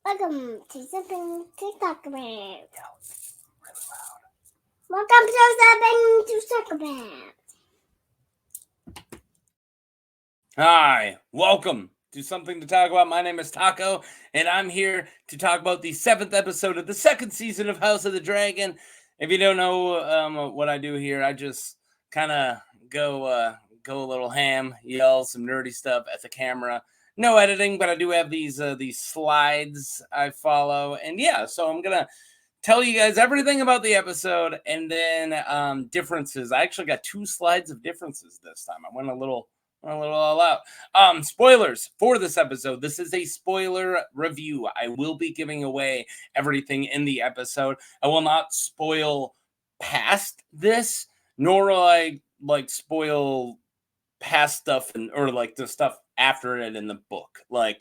Welcome to something to talk about. Welcome to something to talk about. Hi, welcome to Something to Talk About. My name is Taco, and I'm here to talk about the 7th episode of the 2nd season of House of the Dragon. If you don't know what I do here, I just kind of go a little ham, yell some nerdy stuff at the camera. No editing, but I do have these slides I follow, and yeah, so I'm gonna tell you guys everything about the episode, and then differences. I actually got 2 slides of differences this time. I went a little all out. Spoilers for this episode. This is a spoiler review. I will be giving away everything in the episode. I will not spoil past this, nor will I spoil past stuff or the stuff after it in the book. I'm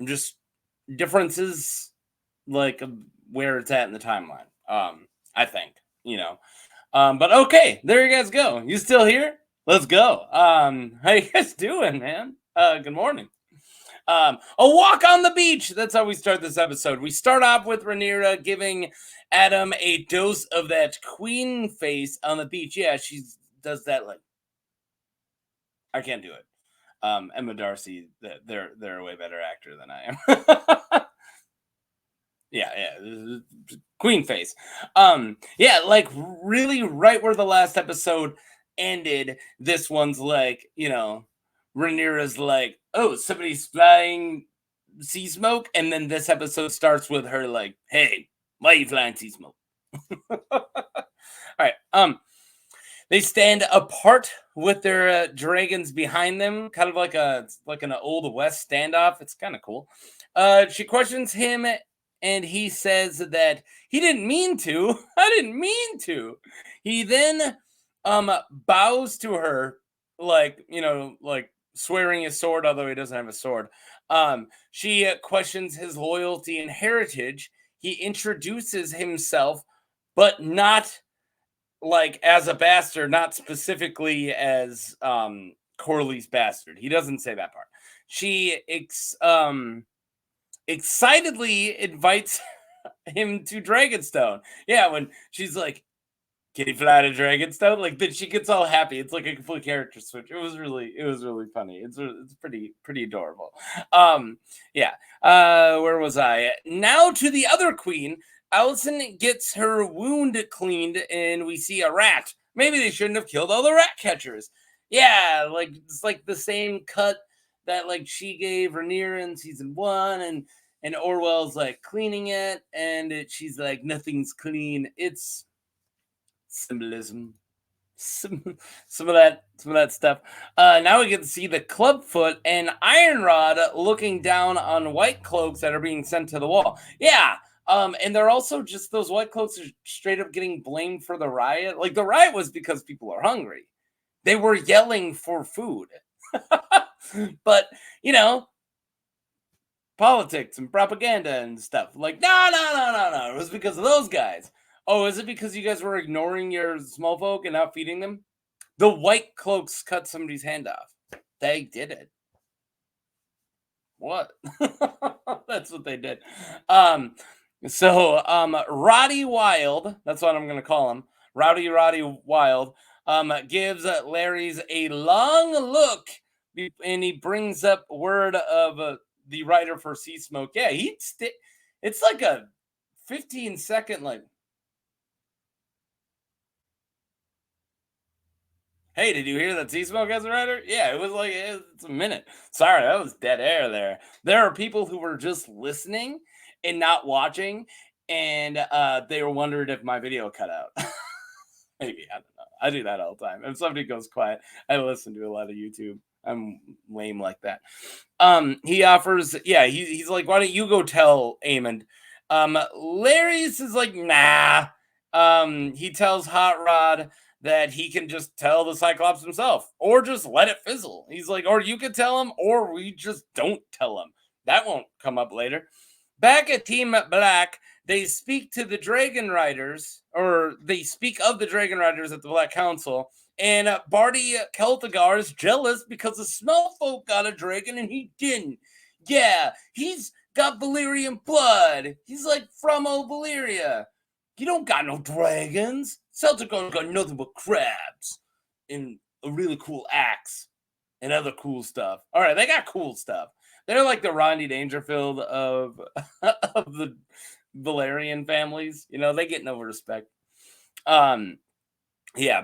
just differences where it's at in the timeline. I think, but okay, there you guys go. You still here? Let's go. How you guys doing, man? Good morning. A walk on the beach. That's how we start this episode. We start off with Rhaenyra giving Adam a dose of that queen face on the beach. Yeah, she does that I can't do it. Emma Darcy, they're a way better actor than I am. Yeah, queen face. Yeah, really right where the last episode ended, this one's Rhaenyra's oh, somebody's flying sea smoke, and then this episode starts with her hey, why are you flying sea smoke? All right. They stand apart with their dragons behind them, kind of like an old West standoff. It's kind of cool. She questions him, and he says that he didn't mean to. I didn't mean to. He then bows to her, swearing his sword, although he doesn't have a sword. She questions his loyalty and heritage. He introduces himself, but not as a bastard, not specifically as Corley's bastard. He doesn't say that part. She excitedly invites him to Dragonstone. Yeah, when she's like, "Can you fly to Dragonstone?" Then she gets all happy. It's like a complete character switch. It was really funny. It's pretty adorable. Yeah. Where was I? Now to the other queen. Alicent gets her wound cleaned, and we see a rat. Maybe they shouldn't have killed all the rat catchers. Yeah, it's the same cut that she gave Rhaenyra in season 1, and Orwell's cleaning it, and she's like, nothing's clean. It's symbolism. Some of that stuff. Now we get to see the Clubfoot and Ironrod looking down on white cloaks that are being sent to the wall. Yeah. And they're also just, those white cloaks are straight up getting blamed for the riot. The riot was because people are hungry. They were yelling for food. But, politics and propaganda and stuff. No. It was because of those guys. Oh, is it because you guys were ignoring your small folk and not feeding them? The white cloaks cut somebody's hand off. They did it. What? That's what they did. So Roddy Wild, that's what I'm going to call him. Rowdy Wild gives Larry's a long look, and he brings up word of the writer for Sea Smoke. Yeah, it's like a 15-second hey, did you hear that Sea Smoke has a writer? Yeah, it was it's a minute. Sorry, that was dead air there. There are people who were just listening and not watching, and they were wondering if my video cut out. Maybe, I don't know. I do that all the time. If somebody goes quiet, I listen to a lot of YouTube. I'm lame like that. He offers, yeah, he's like, why don't you go tell Aemond? Larry's is like, nah. He tells Hot Rod that he can just tell the Cyclops himself, or just let it fizzle. He's like, or you could tell him, or we just don't tell him. That won't come up later. Back at Team Black, they speak to the Dragon Riders, or they speak of the Dragon Riders at the Black Council, and Barty Celtigar is jealous because the Smell Folk got a dragon and he didn't. Yeah, he's got Valyrian blood. He's like from old Valyria. You don't got no dragons. Celtics got nothing but crabs and a really cool axe and other cool stuff. All right, they got cool stuff. They're like the Rodney Dangerfield of of the Valerian families. You know, they get no respect. Yeah,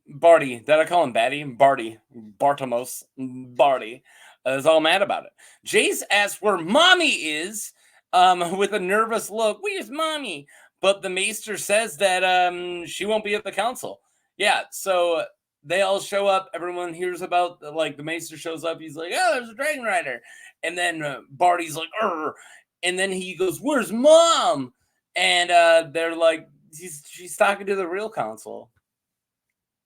Barty. Did I call him Batty? Barty. Bartimos. Barty is all mad about it. Jace asks where mommy is, with a nervous look. Where's mommy? But the maester says that she won't be at the council. Yeah, so they all show up. Everyone hears about, like, the maester shows up. He's like, oh, there's a dragon rider. And then Barty's like, Urgh. And then he goes, where's mom? And they're like, she's talking to the real council.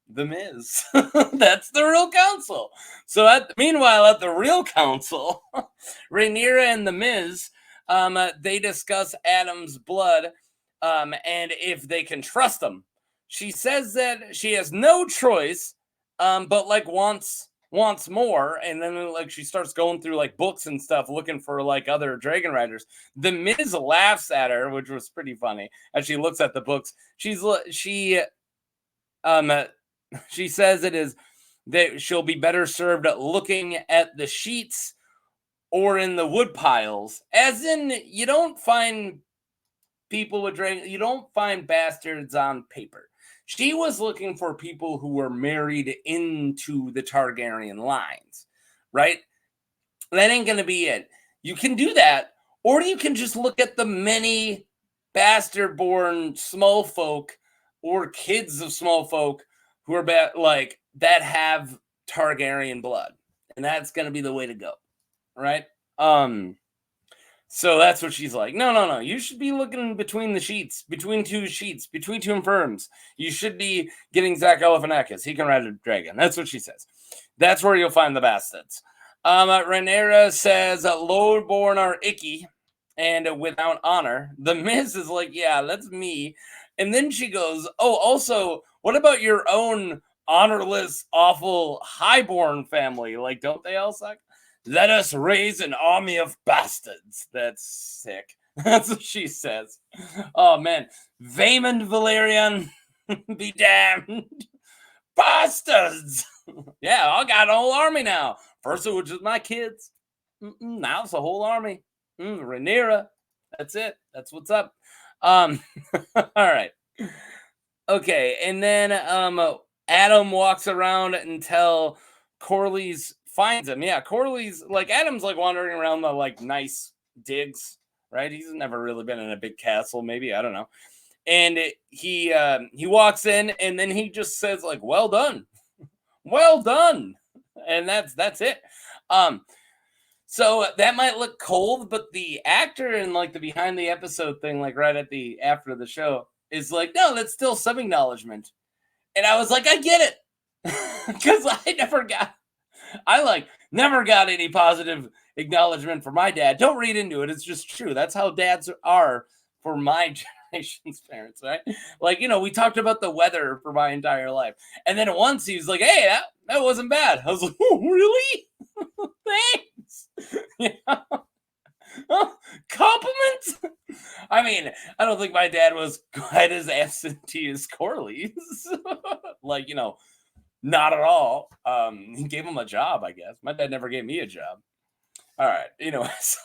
The Miz. That's the real council. So meanwhile, at the real council, Rhaenyra and the Miz, they discuss Adam's blood, and if they can trust him. She says that she has no choice, but like wants more, and then like she starts going through like books and stuff looking for like other dragon riders. The Miz laughs at her, which was pretty funny as she looks at the books. She says it is that she'll be better served looking at the sheets or in the wood piles. As in, you don't find people with dragons, you don't find bastards on paper. She was looking for people who were married into the Targaryen lines, right? That ain't going to be it. You can do that, or you can just look at the many bastard-born small folk or kids of small folk who are that have Targaryen blood, and that's going to be the way to go, right? So that's what she's like. No. You should be looking between the sheets, between two infirms. You should be getting Zach Galifianakis. He can ride a dragon. That's what she says. That's where you'll find the bastards. Rhaenyra says lowborn are icky and without honor. The Miz is like, yeah, that's me. And then she goes, oh, also, what about your own honorless, awful, highborn family? Like, don't they all suck? Let us raise an army of bastards. That's sick. That's what she says. Oh, man. Vaemond Valerian, be damned. Bastards. Yeah, I got an whole army now. First it was just my kids. Now it's a whole army. Rhaenyra. That's it. That's what's up. All right. Okay, and then Adam walks around until Corlys finds him. Yeah, Corlys, like, Adam's like wandering around the like nice digs, right? He's never really been in a big castle, maybe, I don't know. And he walks in, and then he just says like, well done. Well done. And that's it. So that might look cold, but the actor in like the behind the episode thing, like right at the after the show, is like, no, that's still some acknowledgement. And I was like, I get it. Because I never got any positive acknowledgement for my dad. Don't read into it. It's just true. That's how dads are for my generation's parents, right? Like, you know, we talked about the weather for my entire life. And then once he was like, hey, that wasn't bad. I was like, oh, really? Thanks. Yeah. Compliments? I mean, I don't think my dad was quite as absentee as Corlys. Like, you know, not at all. He gave him a job, I guess. My dad never gave me a job. All right. Anyways,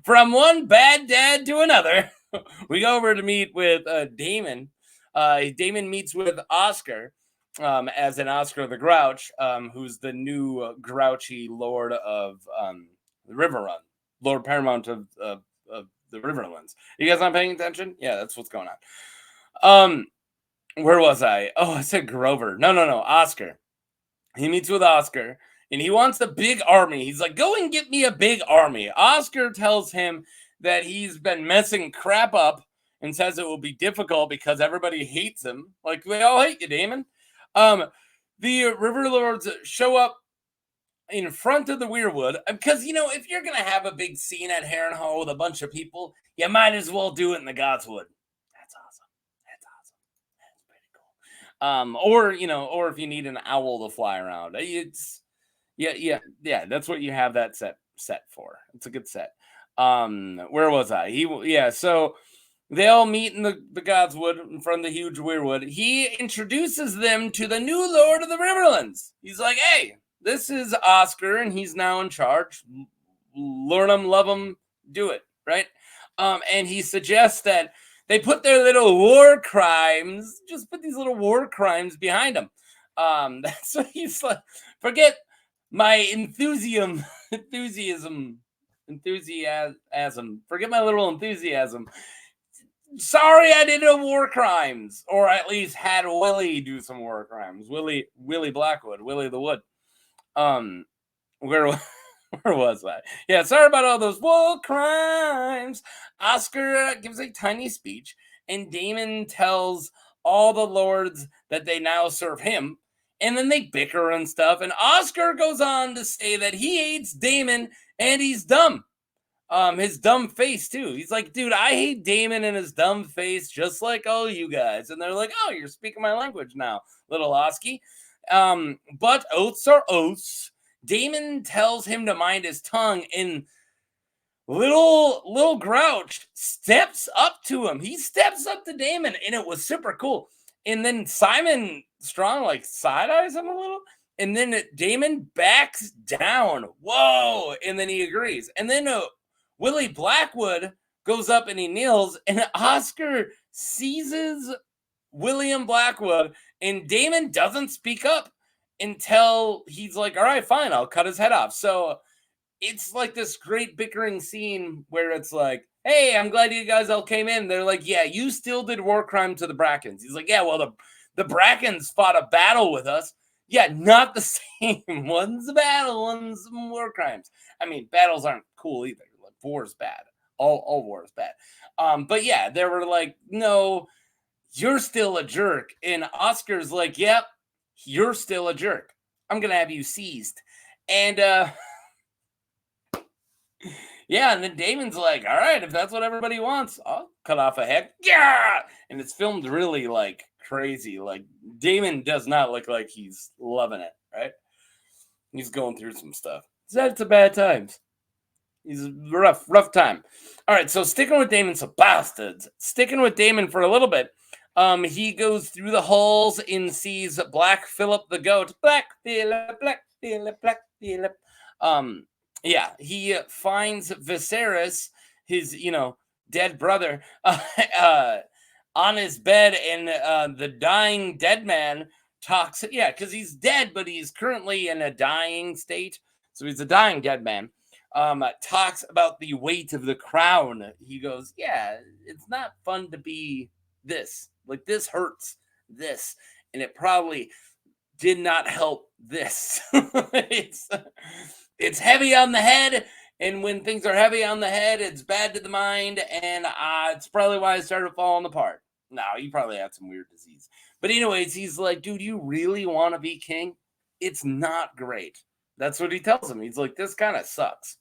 from one bad dad to another, we go over to meet with Daemon. Daemon meets with Oscar, as an Oscar the Grouch, who's the new grouchy lord of the Riverrun, Lord Paramount of the Riverlands. You guys not paying attention? Yeah, that's what's going on. Where was I? Oh, I said Grover. No, Oscar. He meets with Oscar, and he wants a big army. He's like, go and get me a big army. Oscar tells him that he's been messing crap up and says it will be difficult because everybody hates him. Like, they all hate you, Daemon. The River Lords show up in front of the Weirwood because, you know, if you're going to have a big scene at Harrenhal with a bunch of people, you might as well do it in the Godswood. That's awesome. That's pretty cool. Or, you know, or if you need an owl to fly around, it's yeah, that's what you have that set for. It's a good set. Where was I? So they all meet in the Godswood in front of the huge weirwood. He introduces them to the new Lord of the Riverlands. He's like, hey, this is Oscar, and he's now in charge. Learn him, love him, do it, right? And he suggests that they put their little war crimes, just put these little war crimes behind them. That's what he's like. Forget my enthusiasm. Forget my little enthusiasm. Sorry, I did no war crimes, or at least had Willie do some war crimes. Willie Blackwood, Willie the Wood. Where was I? Yeah, sorry about all those war crimes. Oscar gives a tiny speech, and Daemon tells all the lords that they now serve him, and then they bicker and stuff. And Oscar goes on to say that he hates Daemon and he's dumb. His dumb face too. He's like, dude, I hate Daemon and his dumb face, just like all you guys. And they're like, oh, you're speaking my language now, little Oski. But oaths are oaths. Daemon tells him to mind his tongue, and little Grouch steps up to him. He steps up to Daemon, and it was super cool. And then Simon Strong like side eyes him a little. And then Daemon backs down. Whoa! And then he agrees. And then Willie Blackwood goes up and he kneels, and Oscar seizes William Blackwood, and Daemon doesn't speak up until he's like, all right, fine, I'll cut his head off. So it's like this great bickering scene where it's like, hey, I'm glad you guys all came in. They're like, yeah, you still did war crime to the Brackens. He's like, yeah, well, the Brackens fought a battle with us. Yeah, not the same. One's a battle, one's war crimes. I mean, battles aren't cool either. Like, war's bad. All war is bad. But yeah, they were like, no, you're still a jerk. And Oscar's like, yep, you're still a jerk. I'm going to have you seized. And yeah, and then Damon's like, all right, if that's what everybody wants, I'll cut off a head. Yeah! And it's filmed really like crazy. Like Daemon does not look like he's loving it, right? He's going through some stuff. It's a bad times. He's rough time. All right, so sticking with Daemon, so bastards. Sticking with Daemon for a little bit. He goes through the halls and sees Black Phillip the Goat. Black Phillip. Yeah, he finds Viserys, his, dead brother, on his bed, and the dying dead man talks. Yeah, because he's dead, but he's currently in a dying state. So he's a dying dead man. Talks about the weight of the crown. He goes, yeah, it's not fun to be this. Like, this hurts this. And it probably did not help this. It's heavy on the head. And when things are heavy on the head, it's bad to the mind. And it's probably why I started falling apart. No, he probably had some weird disease. But anyways, he's like, dude, you really want to be king? It's not great. That's what he tells him. He's like, this kind of sucks.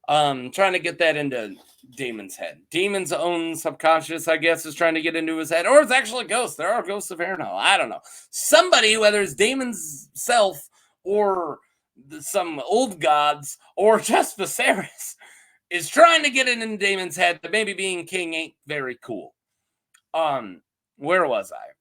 Trying to get that into Daemon's head. Daemon's own subconscious, I guess, is trying to get into his head. Or it's actually ghosts. There are ghosts of Harrenhal. I don't know. Somebody, whether it's Daemon's self or some old gods or just Viserys, is trying to get it into Daemon's head that maybe being king ain't very cool. Where was I?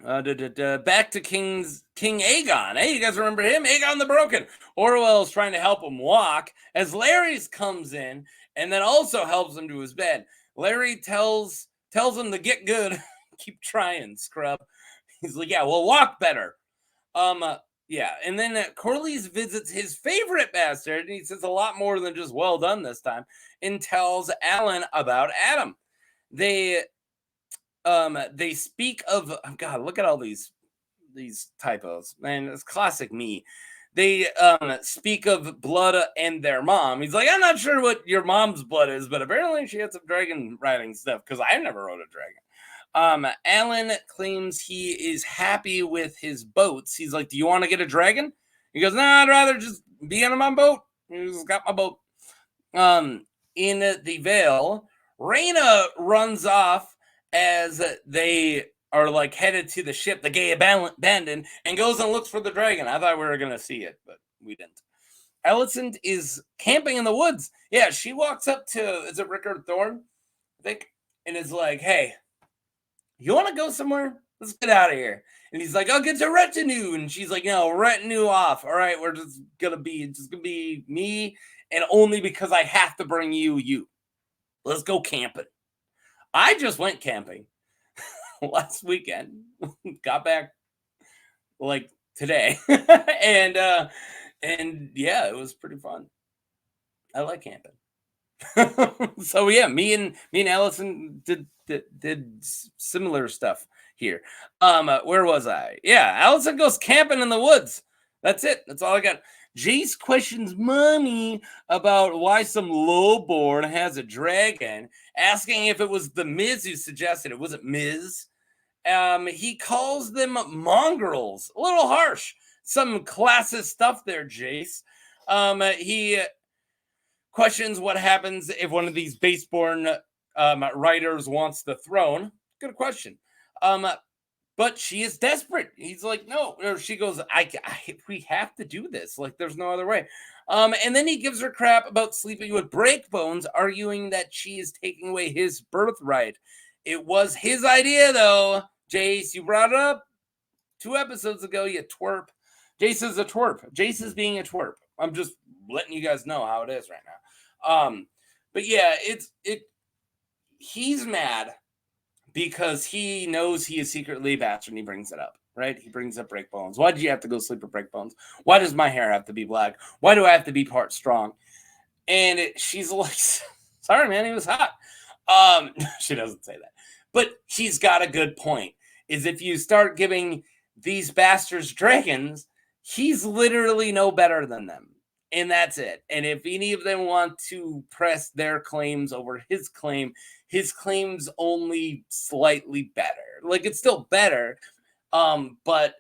Back to King Aegon. Hey, you guys remember him? Aegon the Broken. Orwell's trying to help him walk as Larry's comes in and then also helps him to his bed. Larry tells him to get good. Keep trying, scrub. He's like, yeah, we'll walk better. Yeah, and then Corlys visits his favorite bastard, and he says a lot more than just well done this time, and tells Alan about Adam. They speak of, oh God, look at all these typos, man. It's classic me. They speak of blood and their mom. He's like, I'm not sure what your mom's blood is, but apparently she had some dragon riding stuff because I never rode a dragon. Alan claims he is happy with his boats. He's like, do you want to get a dragon? He goes, no, I'd rather just be on my boat. He's got my boat. In the Vale, Rhaena runs off as they are like headed to the ship, the gay abandoned, and goes and looks for the dragon. I thought we were going to see it, but we didn't. Alicent is camping in the woods. Yeah, she walks up to, is it Rickard Thorne? I think, and is like, hey, you want to go somewhere? Let's get out of here. And he's like, I'll get to retinue. And she's like, no, retinue off. All right, we're just gonna be me, and only because I have to bring you. Let's go camping. I just went camping last weekend. Got back like today. and yeah, it was pretty fun. I like camping. So yeah, me and Allison did similar stuff here. Where was I? Yeah, Allison goes camping in the woods. That's it. That's all I got. Jace questions Mommy about why some lowborn has a dragon, asking if it was the Miz who suggested it. Was it Miz? He calls them mongrels. A little harsh. Some classist stuff there, Jace. He questions what happens if one of these baseborn writers wants the throne. Good question. But she is desperate. He's like, no. Or she goes, we have to do this. Like, there's no other way. And then he gives her crap about sleeping with Breakbones, arguing that she is taking away his birthright. It was his idea, though. Jace, you brought it up 2 episodes ago, you twerp. Jace is a twerp. Jace is being a twerp. I'm just letting you guys know how it is right now. But yeah, he's mad because he knows he is secretly a bastard and he brings it up, right? He brings up Breakbones. Why did you have to go sleep with Breakbones? Why does my hair have to be black? Why do I have to be part strong? And she's like, sorry, man, he was hot. She doesn't say that. But she's got a good point. Is if you start giving these bastards dragons, he's literally no better than them. And that's it. And if any of them want to press their claims over his claim's only slightly better. Like, it's still better. But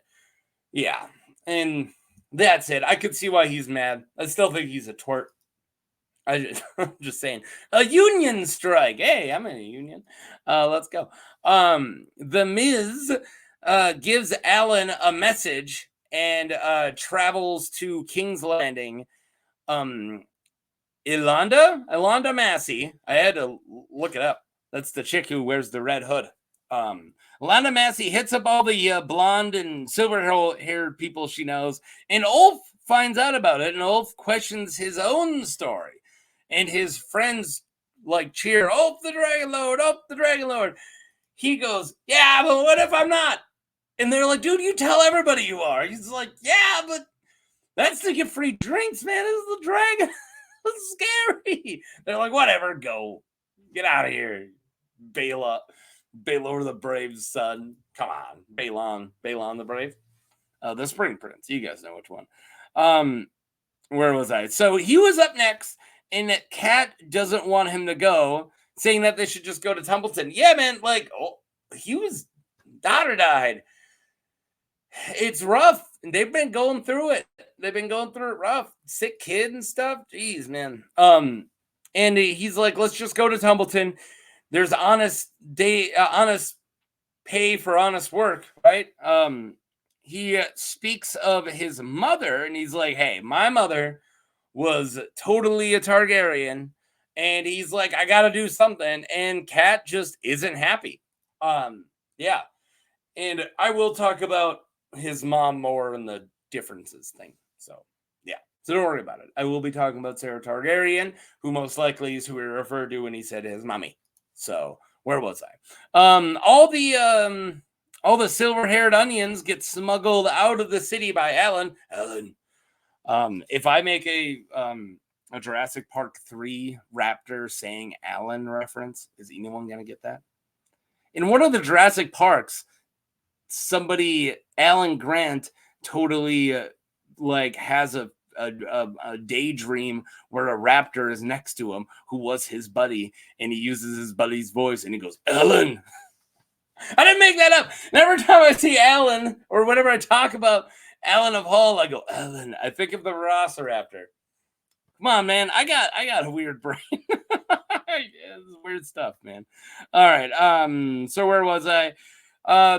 yeah. And that's it. I could see why he's mad. I still think he's a twerp. I'm just saying. A union strike. Hey, I'm in a union. Let's go. The Miz gives Alan a message and travels to King's Landing. Ilanda Massey. I had to look it up. That's the chick who wears the red hood. Ilanda Massey hits up all the blonde and silver-haired people she knows, and Ulf finds out about it, and Ulf questions his own story. And his friends like cheer, Ulf the Dragon Lord, Ulf the Dragon Lord. He goes, yeah, but what if I'm not? And they're like, dude, you tell everybody you are. He's like, yeah, but that's to get free drinks, man. This is the dragon. It's scary. They're like, whatever, go. Get out of here. Balor the Brave's son. Come on. Balon the Brave. The Spring Prince. You guys know which one. Where was I? So he was up next, and Kat doesn't want him to go, saying that they should just go to Templeton. Yeah, man, like, Hugh's daughter died. It's rough. They've been going through it. They've been going through it rough. Sick kid and stuff. Jeez, man. And he's like, let's just go to Templeton. There's honest pay for honest work, right? He speaks of his mother, and he's like, hey, my mother was totally a Targaryen, and he's like, I gotta do something, and Kat just isn't happy. Yeah. And I will talk about his mom more in the differences thing. So, yeah. So don't worry about it. I will be talking about Sarah Targaryen, who most likely is who we referred to when he said his mommy. So, where was I? All the silver-haired onions get smuggled out of the city by Alan. If I make a Jurassic Park 3 raptor saying Alan reference, is anyone going to get that? In one of the Jurassic Parks, Alan Grant, totally has a daydream where a raptor is next to him who was his buddy, and he uses his buddy's voice and he goes, Alan. I didn't make that up. And every time I see Alan, or whenever I talk about Alan of Hall, I go, Alan. I think of the Velociraptor. Come on, man. I got a weird brain. It's weird stuff, man. All right. So where was I?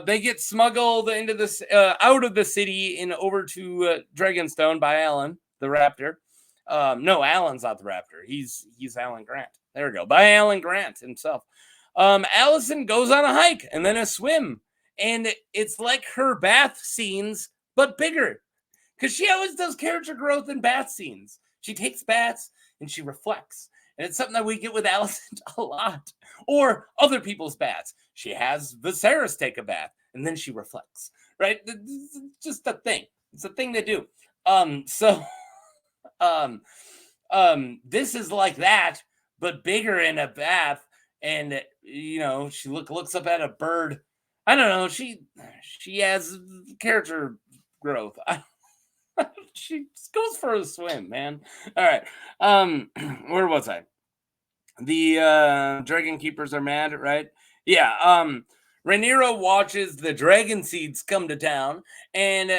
They get smuggled into this out of the city and over to Dragonstone by Alan, the raptor. No, Alan's not the raptor. He's Alan Grant. There we go. By Alan Grant himself. Allison goes on a hike and then a swim. And it's like her bath scenes, but bigger. Because she always does character growth in bath scenes. She takes baths and she reflects. And it's something that we get with Allison a lot. Or other people's baths. She has Viserys take a bath and then she reflects. Right? It's just a thing. It's a thing they do. This is like that, but bigger in a bath. And, she looks up at a bird. I don't know. She has character growth. She goes for a swim, man. All right. Where was I? The Dragon Keepers are mad, right? Yeah. Rhaenyra watches the Dragonseeds come to town, and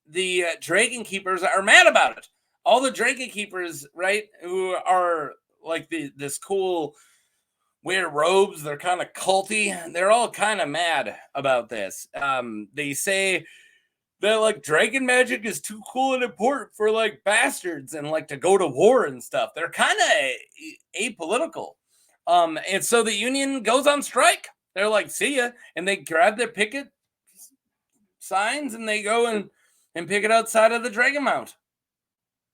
the Dragon Keepers are mad about it. All the Dragon Keepers, right, who are like this cool wear robes, they're kind of culty. They're all kind of mad about this. They say that like dragon magic is too cool and important for like bastards and like to go to war and stuff. They're kind of apolitical. And so the Union goes on strike. They're like, see ya. And they grab their picket signs and they go and pick it outside of the Dragon Mount.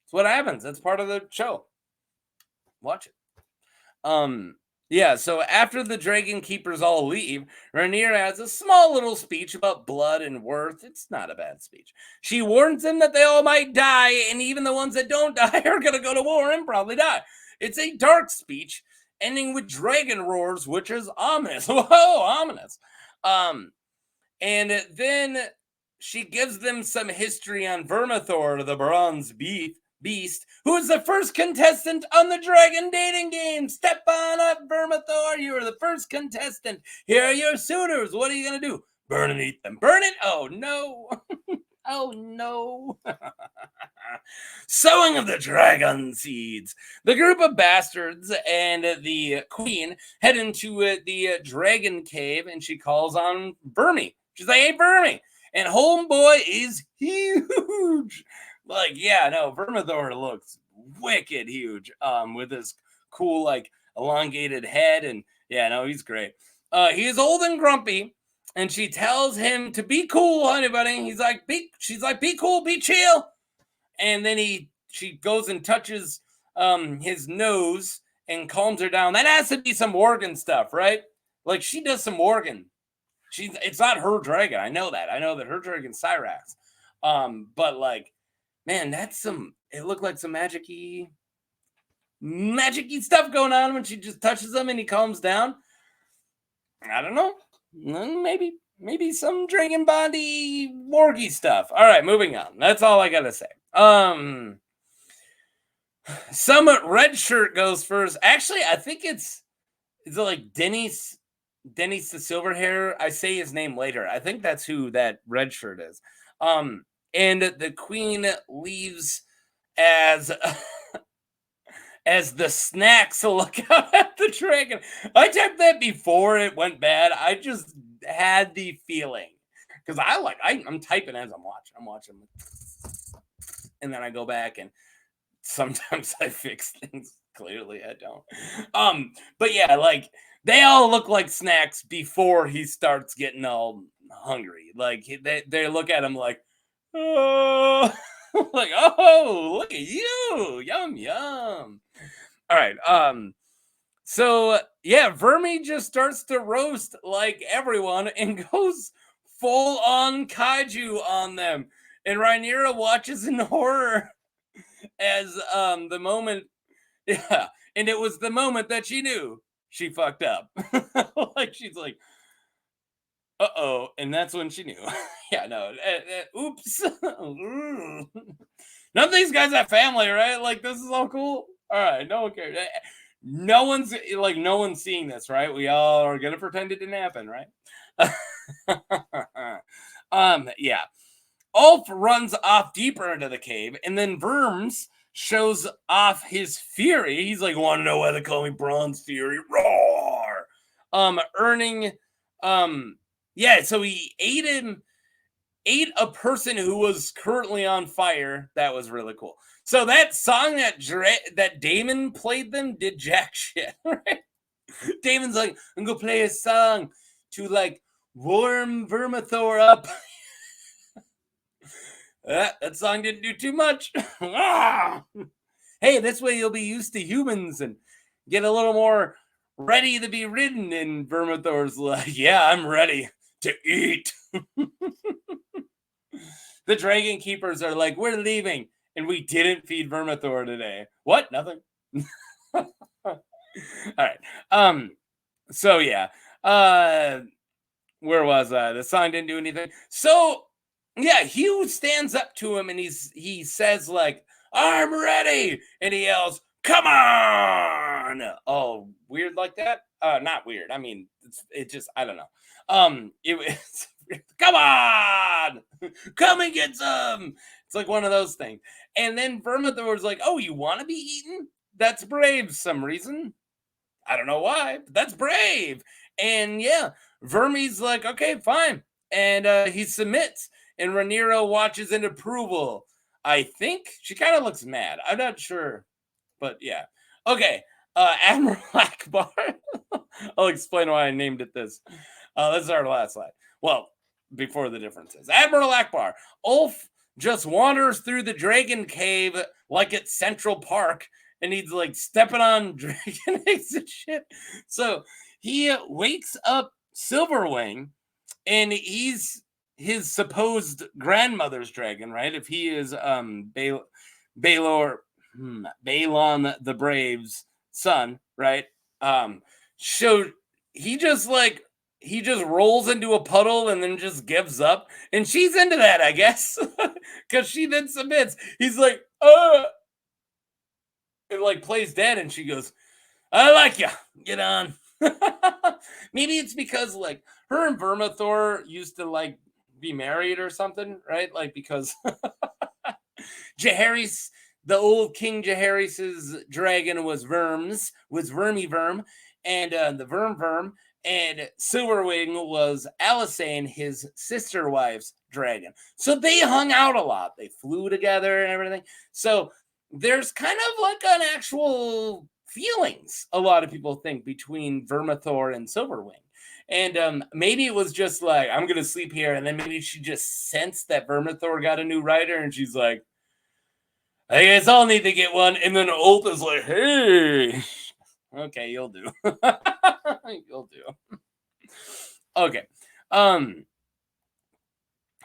That's what happens. That's part of the show. Watch it. Yeah, so after the Dragon Keepers all leave, Rhaenyra has a small little speech about blood and worth. It's not a bad speech. She warns them that they all might die, and even the ones that don't die are going to go to war and probably die. It's a dark speech, ending with dragon roars, which is ominous. Whoa, ominous. And then she gives them some history on Vermithor, the bronze beast, who is the first contestant on the dragon dating game. Step on up, Vermithor. You are the first contestant. Here are your suitors. What are you going to do? Burn and eat them. Burn it? Oh, no. Oh, no. Sowing of the Dragonseeds. The group of bastards and the queen head into the dragon cave, and she calls on Vermi. She's like, hey, Vermi. And homeboy is huge. Like, yeah, no, Vermithor looks wicked huge with his cool, like, elongated head. And, yeah, no, he's great. He is old and grumpy, and she tells him to be cool, honey bunny. She's like, be cool, be chill. And then she goes and touches his nose and calms her down. That has to be some Morgan stuff, right? Like, she does some Morgan. It's not her dragon. I know that. I know that her dragon's Cyrax. But, like, man, it looked like some magic-y stuff going on when she just touches him and he calms down. I don't know. Maybe some Dragon Bondy Morgy stuff. All right, moving on. That's all I gotta say. Some red shirt goes first. Actually, I think it's like Denny's the silver hair. I say his name later. I think that's who that red shirt is. And the queen leaves as the snacks to look out at the dragon. I typed that before it went bad. I just had the feeling because I'm typing as I'm watching. I'm watching, and then I go back and sometimes I fix things. Clearly, I don't. But yeah, like they all look like snacks before he starts getting all hungry. Like they look at him like. Oh, like, oh, look at you. Yum, yum. All right. So yeah, Vermi just starts to roast like everyone and goes full on kaiju on them. And Rhaenyra watches in horror as the moment, yeah, and it was the moment that she knew she fucked up. Like she's like, uh-oh, and that's when she knew. Yeah, no, oops. None of these guys have family, right? Like, this is all cool. All right, no one cares. No one's seeing this, right? We all are gonna pretend it didn't happen, right? Yeah. Ulf runs off deeper into the cave, and then Verms shows off his fury. He's like, want to know why they call me Bronze Fury? Roar! Earning, yeah, so he ate a person who was currently on fire. That was really cool. So that song that Damon played them did jack shit, right? Damon's like, I'm gonna play a song to like warm Vermithor up. That song didn't do too much. Hey, this way you'll be used to humans and get a little more ready to be ridden. And Vermithor's like, yeah, I'm ready to eat. The Dragon Keepers are like, we're leaving, and we didn't feed Vermithor today. What? Nothing. All right. So yeah. Where was I? The song didn't do anything. So yeah, Hugh stands up to him and he says like, I'm ready, and he yells, come on. Oh, weird like that? Not weird. I mean, it just, I don't know. It was come on, come and get some. It's like one of those things. And then Vermithor's like, oh, you want to be eaten? That's brave some reason. I don't know why, but that's brave. And yeah, Vermi's like, okay, fine. And he submits, and Rhaenyra watches in approval. I think she kind of looks mad. I'm not sure, but yeah. Okay, Admiral Ackbar. I'll explain why I named it this. This is our last slide. Well, before the differences. Admiral Ackbar. Ulf just wanders through the dragon cave like it's Central Park, and he's like stepping on dragon eggs and shit. So he wakes up Silverwing, and he's his supposed grandmother's dragon, right? If he is Balon the Brave's son, right? So he just rolls into a puddle and then just gives up, and she's into that, I guess, because she then submits. He's like, it like plays dead, and she goes, I like you, get on. Maybe it's because like her and Vermithor used to like be married or something, right? Like because Jaehaerys, the old King Jaehaerys's dragon was Vermiverm, and the Verm, and Silverwing was Alysanne, his sister wife's dragon. So they hung out a lot. They flew together and everything. So there's kind of like an actual feelings, a lot of people think, between Vermithor and Silverwing. And maybe it was just like, I'm going to sleep here. And then maybe she just sensed that Vermithor got a new rider. And she's like, I guess I'll need to get one. And then Ulf is like, hey, okay, you'll do. You'll do. Okay.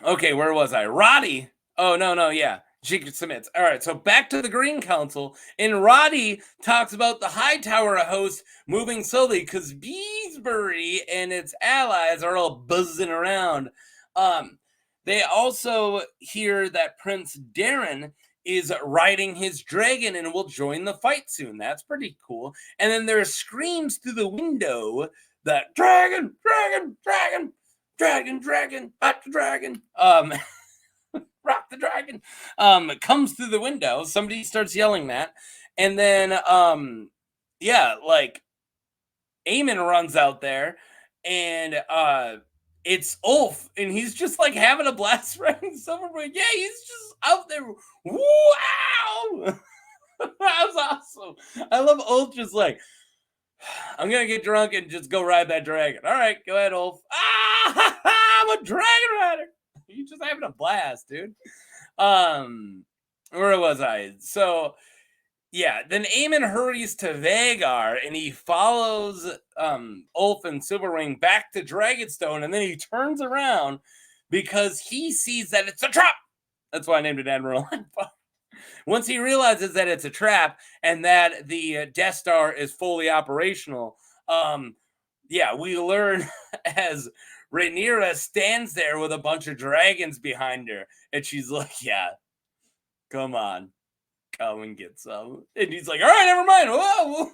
Okay, where was I? Roddy. Oh, no, yeah. She submits. All right, so back to the Green Council. And Roddy talks about the Hightower host moving slowly because Beesbury and its allies are all buzzing around. They also hear that Prince Darren is riding his dragon and will join the fight soon. That's pretty cool. And then there are screams through the window that dragon, dragon, dragon, dragon, dragon, back to dragon. Rock the dragon comes through the window. Somebody starts yelling that, and then yeah, like Aemon runs out there, and it's Ulf, and he's just like having a blast riding Silverwing. Yeah, he's just out there. Wow. That was awesome. I love Ulf just like, I'm gonna get drunk and just go ride that dragon. All right, go ahead, Ulf. I'm a dragon rider. You're just having a blast, dude. Where was I? So yeah, then Aemon hurries to Vhagar and he follows Ulf and Silverwing back to Dragonstone, and then he turns around because he sees that it's a trap. That's why I named it Admiral Ackbar. Once he realizes that it's a trap and that the Death Star is fully operational, yeah, we learn as Rhaenyra stands there with a bunch of dragons behind her, and she's like, yeah, come on, come and get some. And he's like, all right, never mind. Whoa.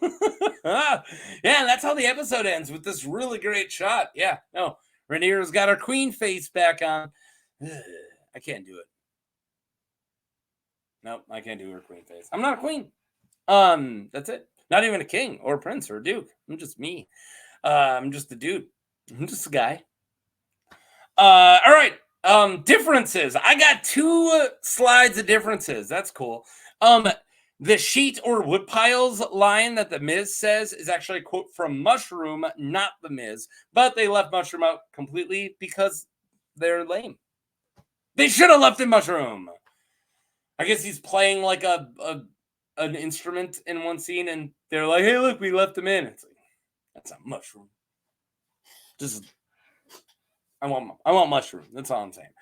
Yeah, and that's how the episode ends, with this really great shot. Yeah, no, Rhaenyra's got her queen face back on. I can't do it. Nope, I can't do her queen face. I'm not a queen. That's it. Not even a king or a prince or a duke. I'm just me. I'm just a dude. I'm just a guy. All right. Differences. I got 2 slides of differences. That's cool. The sheet or wood piles line that the Miz says is actually a quote from Mushroom, not the Miz. But they left Mushroom out completely because they're lame. They should have left in Mushroom. I guess he's playing like an instrument in one scene, and they're like, "Hey, look, we left him in." It's like, that's a Mushroom. Just, I want Mushroom. That's all I'm saying.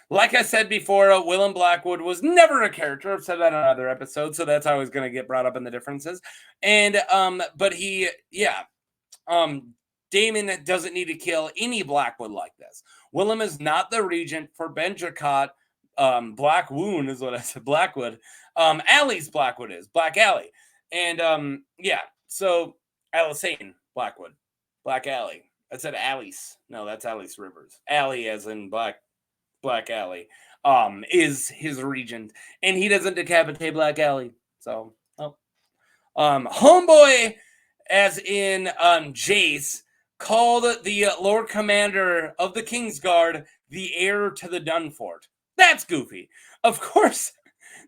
Like I said before, Willem Blackwood was never a character. I've said that in other episodes, so that's always going to get brought up in the differences. And but Damon doesn't need to kill any Blackwood like this. Willem is not the regent for Benjacott. Black Wound is what I said. Blackwood. Allie's Blackwood is Black Allie, and so Alicane Blackwood, Black Allie. I said Alice. No, that's Alice Rivers. Allie, as in Black Allie, is his regent, and he doesn't decapitate Black Allie. So, Homeboy, as in Jace, called the Lord Commander of the Kingsguard the heir to the Dunfort. That's goofy. Of course,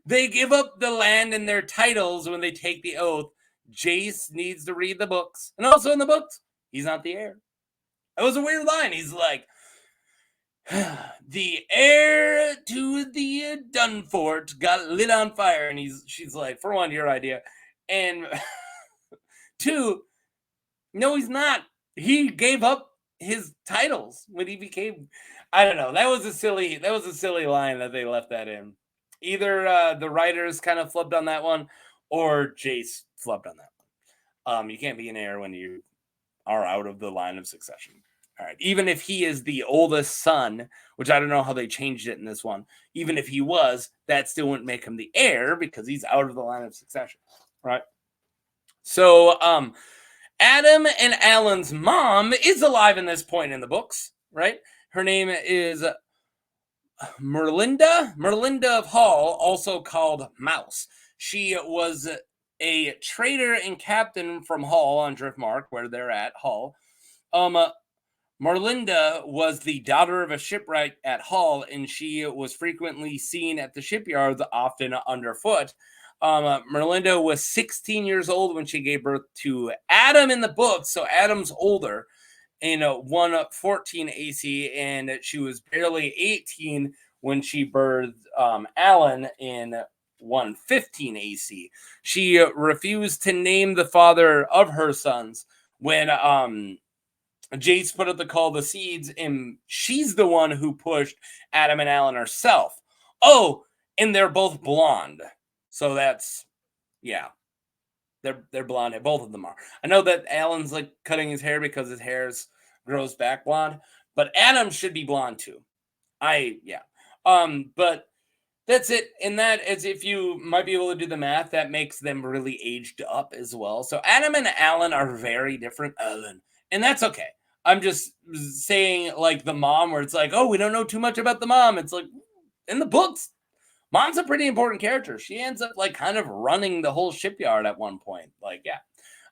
they give up the land and their titles when they take the oath. Jace needs to read the books, and also in the books, he's not the heir. That was a weird line. He's like, the heir to the Dunfort got lit on fire. And she's like, for one, your idea. And two, no, he's not. He gave up his titles when he became, I don't know. That was a silly line that they left that in. Either the writers kind of flubbed on that one, or Jace flubbed on that one. You can't be an heir when you are out of the line of succession. All right. Even if he is the oldest son, which I don't know how they changed it in this one, even if he was, that still wouldn't make him the heir because he's out of the line of succession. Right. So, Adam and Alan's mom is alive in this point in the books, right? Her name is Merlinda of Hall, also called Mouse. She was a trader and captain from Hall on Driftmark, where they're at, Hall. Merlinda was the daughter of a shipwright at Hull, and she was frequently seen at the shipyards, often underfoot. Merlinda was 16 years old when she gave birth to Adam in the book, so Adam's older in 114 AC, and she was barely 18 when she birthed Alan in 115 AC. She refused to name the father of her sons when Jace put up the call to the seeds, and she's the one who pushed Adam and Alan herself. Oh, and they're both blonde. So that's, yeah. They're blonde. Both of them are. I know that Alan's like cutting his hair because his hair grows back blonde, but Adam should be blonde too. But that's it. And that, as if you might be able to do the math, that makes them really aged up as well. So Adam and Alan are very different. And that's okay. I'm just saying, like, the mom, where it's like, oh, we don't know too much about the mom. It's like, in the books, mom's a pretty important character. She ends up, like, kind of running the whole shipyard at one point. Like, yeah.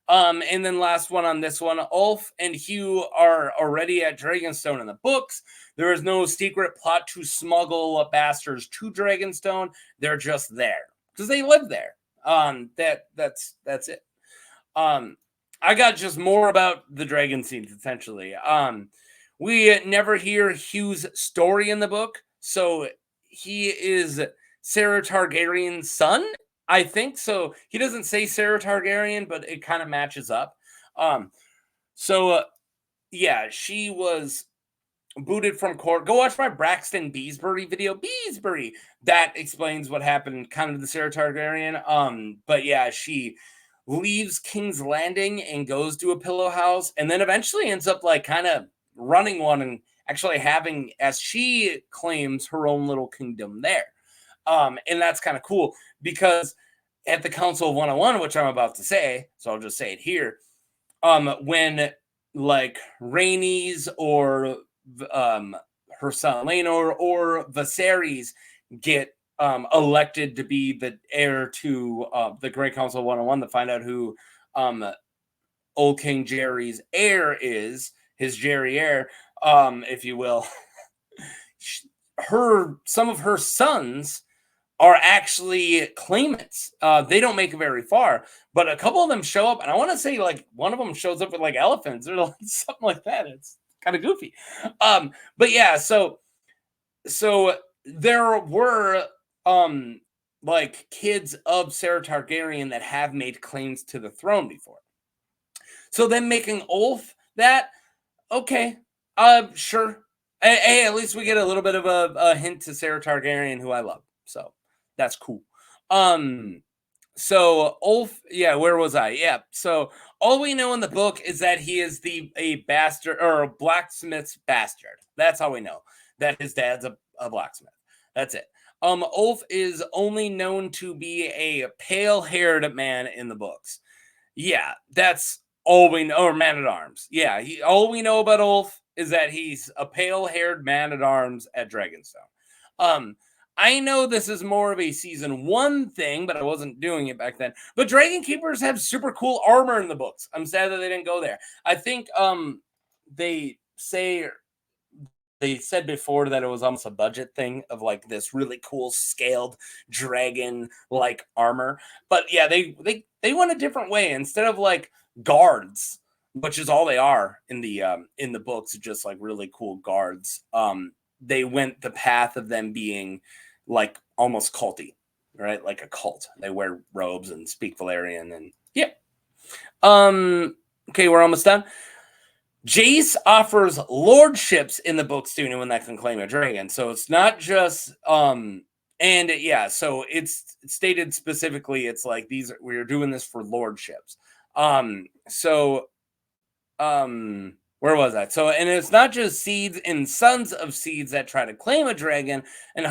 And then last one on this one, Ulf and Hugh are already at Dragonstone in the books. There is no secret plot to smuggle bastards to Dragonstone. They're just there because they live there. That's it. I got just more about the Dragonseeds, essentially. We never hear Hugh's story in the book, so he is Sarah Targaryen's son, I think. So he doesn't say Sarah Targaryen, but it kind of matches up. She was booted from court. Go watch my Braxton Beesbury video. Beesbury! That explains what happened kind of to Sarah Targaryen. But yeah, she leaves King's Landing and goes to a pillow house, and then eventually ends up like kind of running one and actually having, as she claims, her own little kingdom there. And that's kind of cool because at the Council of 101, which I'm about to say, so I'll just say it here, when like Rhaenys or her son Laenor or Viserys get elected to be the heir to the Great Council of 101 to find out who old King Jerry's heir is, his Jerry heir, if you will. Some of her sons are actually claimants. They don't make it very far, but a couple of them show up, and I want to say like one of them shows up with like elephants or like something like that. It's kind of goofy. But yeah, so there were like kids of Sarah Targaryen that have made claims to the throne before. So them making Ulf that, okay, sure. Hey, at least we get a little bit of a hint to Sarah Targaryen, who I love. So that's cool. So Ulf, yeah, where was I? Yeah. So all we know in the book is that he is a bastard or a blacksmith's bastard. That's all we know. That his dad's a blacksmith. That's it. Ulf is only known to be a pale-haired man in the books. Yeah, that's all we know, or man at arms. Yeah, all we know about Ulf is that he's a pale-haired man at arms at Dragonstone. I know this is more of a season 1 thing, but I wasn't doing it back then. But Dragon Keepers have super cool armor in the books. I'm sad that they didn't go there. I think they said before that it was almost a budget thing of like this really cool scaled dragon like armor. But yeah, they went a different way. Instead of like guards, which is all they are in the books, just like really cool guards. They went the path of them being like almost culty, right? Like a cult. They wear robes and speak Valyrian, and yeah. Okay, we're almost done. Jace offers lordships in the books to anyone that can claim a dragon. So it's not just and yeah, so it's stated specifically, it's like we're doing this for lordships. Where was that? So, and it's not just seeds and sons of seeds that try to claim a dragon, and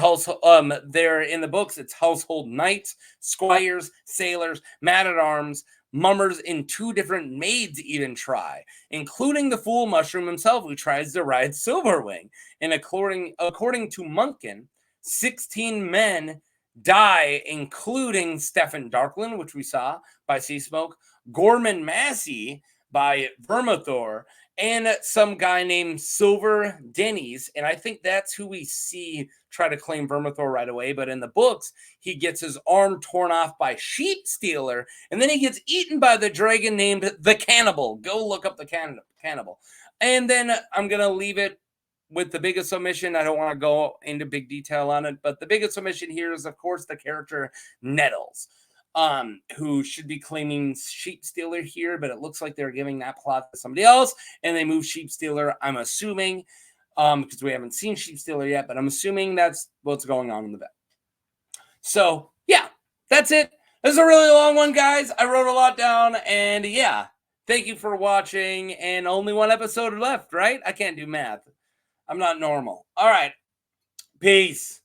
there in the books, it's household knights, squires, sailors, men-at-arms, mummers, and 2 different maids even try, including the fool mushroom himself, who tries to ride Silverwing. And according to Munkin, 16 men die, including Stefan Darkland, which we saw by Sea Smoke, Gorman Massey by Vermithor, and some guy named Silver Denny's. And I think that's who we see try to claim Vermithor right away. But in the books, he gets his arm torn off by Sheep Stealer, and then he gets eaten by the dragon named the Cannibal. Go look up the Cannibal. And then I'm going to leave it with the biggest omission. I don't want to go into big detail on it, but the biggest omission here is, of course, the character Nettles, who should be claiming Sheep Stealer here, but it looks like they're giving that plot to somebody else, and they move Sheep Stealer, I'm assuming, because we haven't seen Sheep Stealer yet, but I'm assuming that's what's going on in the vet. So, yeah, that's it. This is a really long one, guys. I wrote a lot down, and yeah, thank you for watching, and only 1 episode left, right? I can't do math. I'm not normal. All right. Peace.